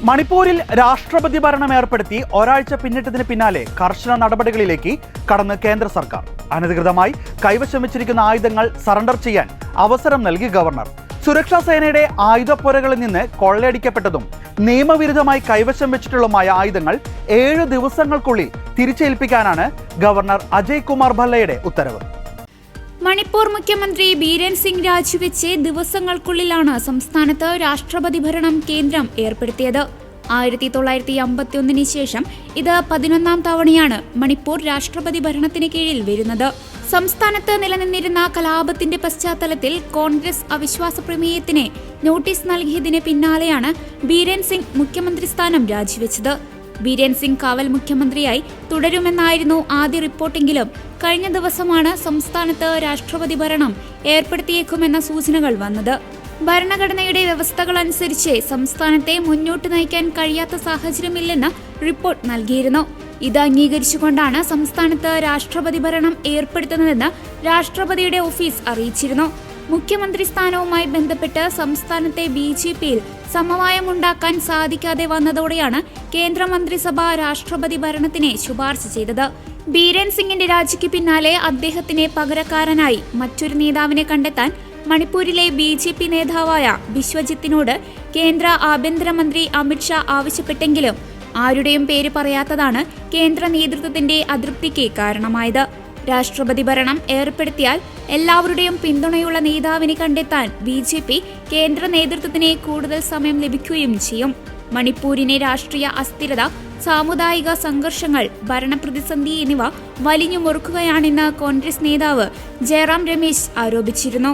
മണിപ്പൂരിൽ രാഷ്ട്രപതി ഭരണം ഏർപ്പെടുത്തി ഒരാഴ്ച പിന്നിട്ടതിന് പിന്നാലെ കർശന നടപടികളിലേക്ക് കടന്ന് കേന്ദ്ര സർക്കാർ. അനധികൃതമായി കൈവശം വെച്ചിരിക്കുന്ന ആയുധങ്ങൾ സറണ്ടർ ചെയ്യാൻ അവസരം നൽകി ഗവർണർ. സുരക്ഷാ സേനയുടെ ആയുധപ്പുരകളിൽ നിന്ന് കൊള്ളയടിക്കപ്പെട്ടതും നിയമവിരുദ്ധമായി കൈവശം വെച്ചിട്ടുള്ളതുമായ ആയുധങ്ങൾ 7 ദിവസങ്ങൾക്കുള്ളിൽ തിരിച്ചേൽപ്പിക്കാനാണ് ഗവർണർ അജയ് കുമാർ ഭല്ലയുടെ ഉത്തരവ്. മണിപ്പൂർ മുഖ്യമന്ത്രി ബീരൻ സിംഗ് രാജിവെച്ച് ദിവസങ്ങൾക്കുള്ളിലാണ് സംസ്ഥാനത്ത് രാഷ്ട്രപതി ഭരണം കേന്ദ്രം ഏർപ്പെടുത്തിയത്. 1951 ശേഷം ഇത് 11ാം തവണയാണ് മണിപ്പൂർ രാഷ്ട്രപതി ഭരണത്തിന് കീഴിൽ വരുന്നത്. സംസ്ഥാനത്ത് നിലനിന്നിരുന്ന കലാപത്തിന്റെ പശ്ചാത്തലത്തിൽ കോൺഗ്രസ് അവിശ്വാസ പ്രമേയത്തിന് നോട്ടീസ് നൽകിയതിന് പിന്നാലെയാണ് ബീരൻ സിംഗ് മുഖ്യമന്ത്രി സ്ഥാനം രാജിവെച്ചത്. ബീരൻ സിംഗ് കാവൽ മുഖ്യമന്ത്രിയായി തുടരുമെന്നായിരുന്നു ആദ്യ റിപ്പോർട്ടെങ്കിലും കഴിഞ്ഞ ദിവസമാണ് സംസ്ഥാനത്ത് രാഷ്ട്രപതി ഭരണം ഏർപ്പെടുത്തിയേക്കുമെന്ന സൂചനകൾ വന്നത്. ഭരണഘടനയുടെ വ്യവസ്ഥകൾ അനുസരിച്ച് സംസ്ഥാനത്തെ മുന്നോട്ട് നയിക്കാൻ കഴിയാത്ത സാഹചര്യമില്ലെന്ന് റിപ്പോർട്ട് നൽകിയിരുന്നു. ഇത് അംഗീകരിച്ചുകൊണ്ടാണ് സംസ്ഥാനത്ത് രാഷ്ട്രപതി ഭരണം ഏർപ്പെടുത്തുന്നതെന്ന് രാഷ്ട്രപതിയുടെ ഓഫീസ് അറിയിച്ചിരുന്നു. മുഖ്യമന്ത്രി സ്ഥാനവുമായി ബന്ധപ്പെട്ട് സംസ്ഥാനത്തെ BJPയിൽ സമവായമുണ്ടാക്കാൻ സാധിക്കാതെ വന്നതോടെയാണ് കേന്ദ്രമന്ത്രിസഭ രാഷ്ട്രപതി ഭരണത്തിന് ശുപാർശ ചെയ്തത്. ബീരൻ സിംഗിന്റെ രാജിക്ക് പിന്നാലെ അദ്ദേഹത്തിന് പകരക്കാരനായി മറ്റൊരു നേതാവിനെ കണ്ടെത്താൻ മണിപ്പൂരിലെ BJP നേതാവായ ബിശ്വജിത്തിനോട് കേന്ദ്ര ആഭ്യന്തരമന്ത്രി അമിത്ഷാ ആവശ്യപ്പെട്ടെങ്കിലും ആരുടെയും പേര് പറയാത്തതാണ് കേന്ദ്ര നേതൃത്വത്തിന്റെ അതൃപ്തിക്ക് കാരണമായത്. രാഷ്ട്രപതി ഭരണം ഏർപ്പെടുത്തിയാൽ എല്ലാവരുടെയും പിന്തുണയുള്ള നേതാവിനെ കണ്ടെത്താൻ BJP കേന്ദ്ര നേതൃത്വത്തിന് കൂടുതൽ സമയം ലഭിക്കുകയും ചെയ്യും. മണിപ്പൂരിനെ രാഷ്ട്രീയ അസ്ഥിരത, സാമുദായിക സംഘർഷങ്ങൾ, ഭരണപ്രതിസന്ധി എന്നിവ വലിഞ്ഞു മുറുക്കുകയാണെന്ന് കോൺഗ്രസ് നേതാവ് ജയറാം രമേശ് ആരോപിച്ചിരുന്നു.